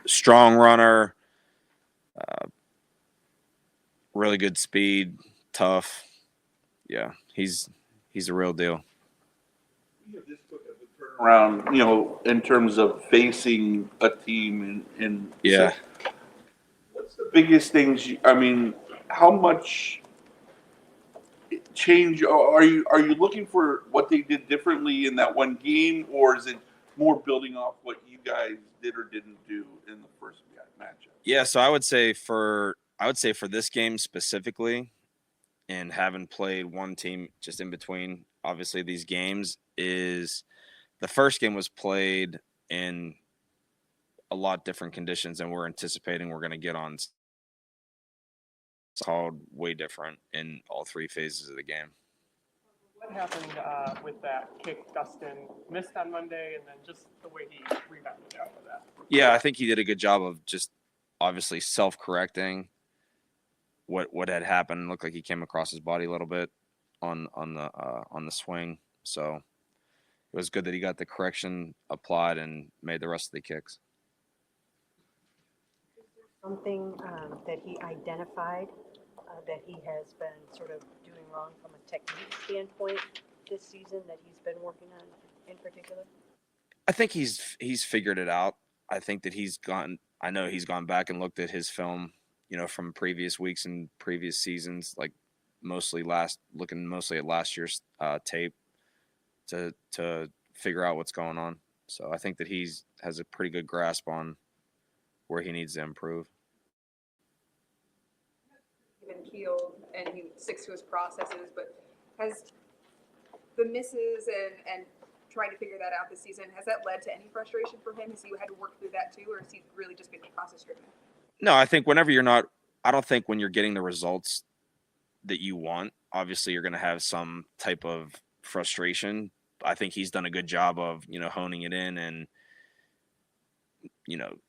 Strong runner, really good speed, tough. Yeah, he's a real deal. This took a turnaround, in terms of facing a team and Yeah. what's the biggest things? How much change are you looking for? What they did differently in that one game, or is it more building off what you guys did or didn't do in the first matchup? Yeah, so I would say for this game specifically, and having played one team just in between, obviously these games, is the first game was played in a lot different conditions than we're anticipating we're going to get on. It's called way different in all three phases of the game. What happened with that kick Dustin missed on Monday, and then just the way he rebounded after that? Yeah, I think he did a good job of just obviously self-correcting what had happened. It looked like he came across his body a little bit on the swing. So it was good that he got the correction applied and made the rest of the kicks. Something that he identified that he has been sort of doing wrong from a technique standpoint this season that he's been working on in particular? I think he's figured it out. I think that he's gone back and looked at his film, from previous weeks and previous seasons, like looking mostly at last year's tape to figure out what's going on. So I think that has a pretty good grasp on where he needs to improve. Been healed and he sticks to his processes, but has the misses and trying to figure that out this season, has that led to any frustration for him? Has he had to work through that too, or has he really just been process driven? No, I think I don't think when you're getting the results that you want, obviously you're going to have some type of frustration. I think he's done a good job of, honing it in and,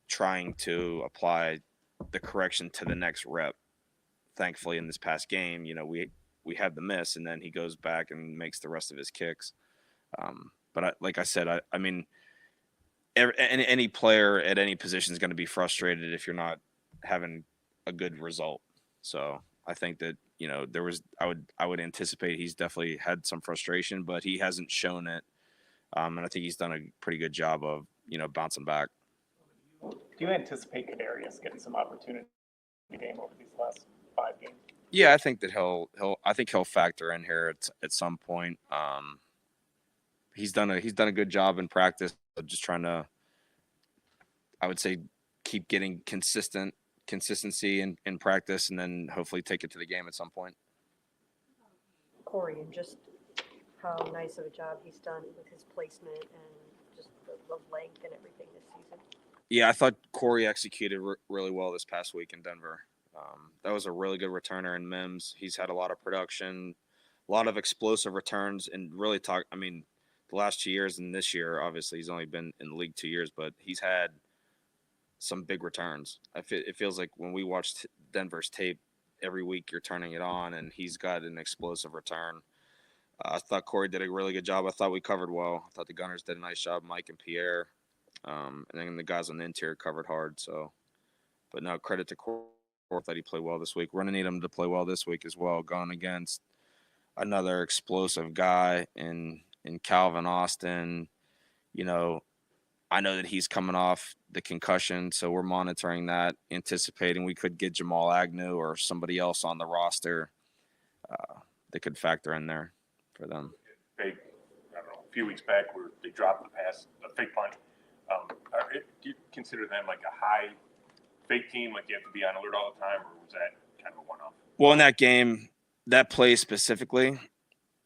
trying to apply the correction to the next rep. Thankfully, in this past game, we had the miss, and then he goes back and makes the rest of his kicks. But like I said, I mean, any player at any position is going to be frustrated if you're not having a good result. So I think that I would anticipate he's definitely had some frustration, but he hasn't shown it, and I think he's done a pretty good job of bouncing back. Do you anticipate Kadarius getting some opportunity in the game over these last 5 games? Yeah, I think that he'll factor in here at some point. He's done a good job in practice of just trying to, I would say, keep getting consistency in practice, and then hopefully take it to the game at some point. Corey, and just how nice of a job he's done with his placement and just the length and everything this season. Yeah, I thought Corey executed really well this past week in Denver. That was a really good returner in Mims. He's had a lot of production, a lot of explosive returns, and really the last 2 years and this year, obviously he's only been in the league 2 years, but he's had some big returns. It feels like when we watched Denver's tape every week, you're turning it on, and he's got an explosive return. I thought Corey did a really good job. I thought we covered well. I thought the Gunners did a nice job, Mike and Pierre. And then the guys on the interior covered hard. So, but no, credit to Corey that he played well this week. We're going to need him to play well this week as well, going against another explosive guy in Calvin Austin. I know that he's coming off the concussion, so we're monitoring that, anticipating we could get Jamal Agnew or somebody else on the roster that could factor in there for them. A few weeks back where they dropped the fake punt. Do you consider them like a high fake team, like you have to be on alert all the time, or was that kind of a one-off? Well, in that game, that play specifically,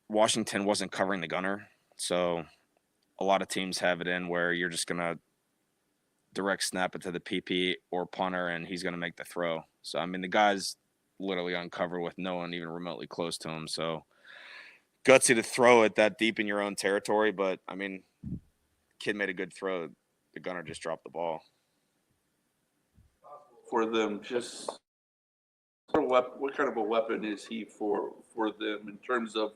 Washington wasn't covering the gunner, so a lot of teams have it in where you're just going to direct snap it to the PP or punter, and he's going to make the throw. So, I mean, the guy's literally uncovered with no one even remotely close to him. So, gutsy to throw it that deep in your own territory, but, I mean, kid made a good throw. The gunner just dropped the ball. For them, just what kind of a weapon is he for them in terms of,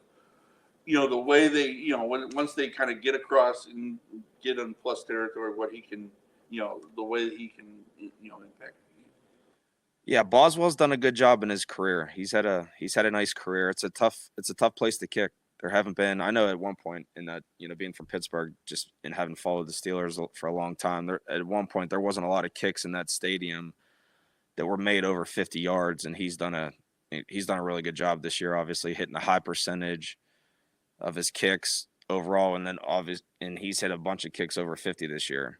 the way they, once they kind of get across and get in plus territory, what he can the way that he can, impact the game. Yeah, Boswell's done a good job in his career. He's had a nice career. It's a tough place to kick. There haven't been, I know at one point in that, being from Pittsburgh just and having followed the Steelers for a long time, there at one point there wasn't a lot of kicks in that stadium that were made over 50 yards, and he's done a really good job this year, obviously hitting a high percentage of his kicks overall, and he's hit a bunch of kicks over 50 this year.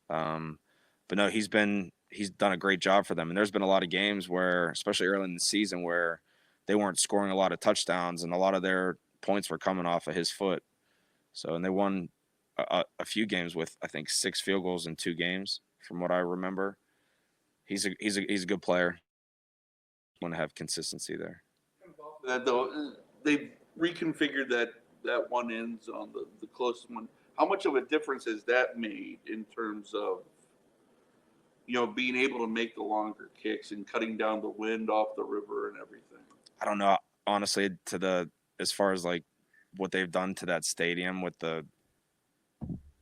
But no, he's done a great job for them. And there's been a lot of games where, especially early in the season, where they weren't scoring a lot of touchdowns and a lot of their points were coming off of his foot. So, and they won a few games with, I think, 6 field goals in 2 games, from what I remember. He's a good player. Want to have consistency there. That though, they've reconfigured that one end zone, the closest one. How much of a difference has that made in terms of being able to make the longer kicks and cutting down the wind off the river and everything? I don't know, honestly, as far as like what they've done to that stadium with the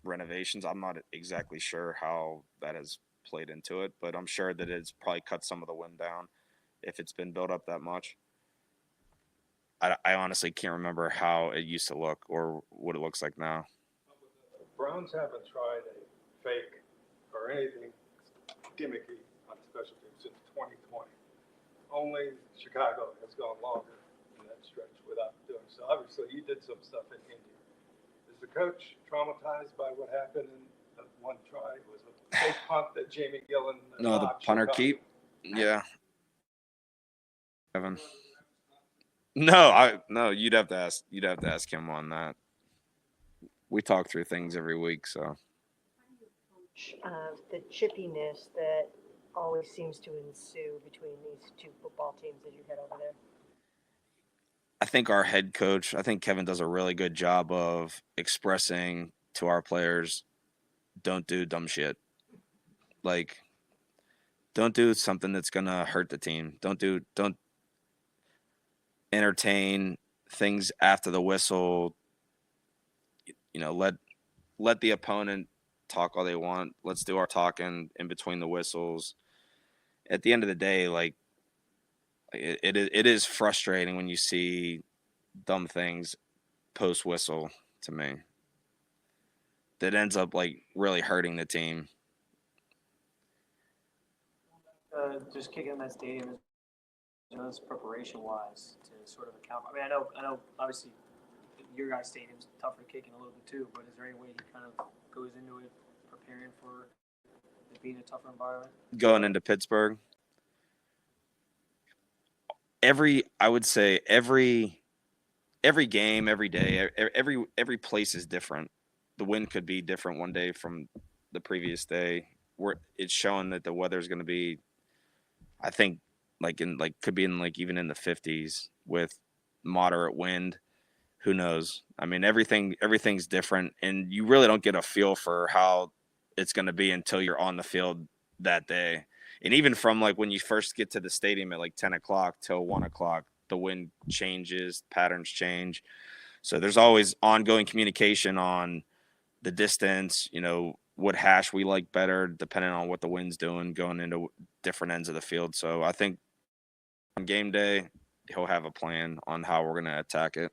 renovations, I'm not exactly sure how that has played into it, but I'm sure that it's probably cut some of the wind down if it's been built up that much. I honestly can't remember how it used to look or what it looks like now. Browns haven't tried a fake or anything gimmicky on special teams since 2020. Only Chicago has gone longer in that stretch without doing so. Obviously, you did some stuff in India. Is the coach traumatized by what happened in that one try? It was a fake punt that Jamie Gillen. No, the punter keep. Yeah. Kevin. No, you'd have to ask him on that. We talk through things every week, so. The chippiness that always seems to ensue between these 2 football teams as you head over there. I think our head coach, Kevin does a really good job of expressing to our players, don't do dumb shit. Like, don't do something that's going to hurt the team. Don't entertain things after the whistle. Let the opponent talk all they want. Let's do our talking in between the whistles. At the end of the day, like, it is frustrating when you see dumb things post whistle to me that ends up like really hurting the team. Just kicking that stadium, is preparation wise to sort of account. I mean, I know, obviously, your guys' stadium's tougher kicking a little bit too. But is there any way he kind of goes into it preparing for it being a tougher environment? Going into Pittsburgh, I would say every game, every day, every place is different. The wind could be different one day from the previous day. It's showing that the weather's going to be, I think, could be in even in the 50s with moderate wind. Who knows? I mean, everything's different, and you really don't get a feel for how it's going to be until you're on the field that day. And even from when you first get to the stadium at 10 o'clock till 1 o'clock, the wind changes, patterns change. So there's always ongoing communication on the distance, what hash we like better, depending on what the wind's doing, going into different ends of the field. So I think on game day, he'll have a plan on how we're going to attack it.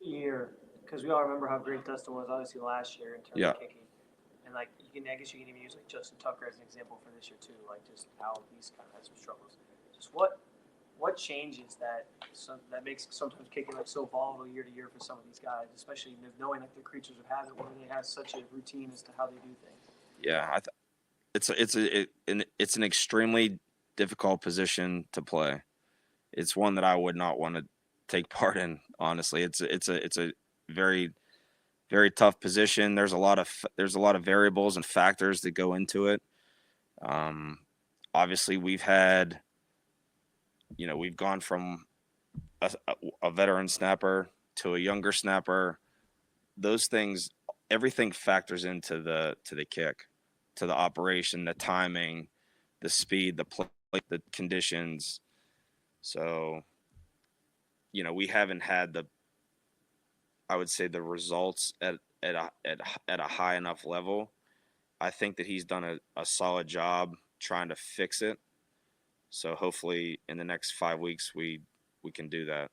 Year, because we all remember how great Dustin was obviously last year in terms of kicking. And I guess you can even use Justin Tucker as an example for this year too, just how he's kind of had some struggles. Just what changes that makes sometimes kicking so volatile year to year for some of these guys, especially knowing that they're creatures of habit when they have such a routine as to how they do things. Yeah, it's an extremely difficult position to play. It's one that I would not want to take part in. Honestly, it's a very, very tough position. There's a lot of variables and factors that go into it. Obviously, we've gone from a veteran snapper to a younger snapper. Those things, everything factors into the kick, to the operation, the timing, the speed, the play, the conditions. So, we haven't had I would say the results at a high enough level I think that he's done a solid job trying to fix it. So hopefully in the next 5 weeks we can do that.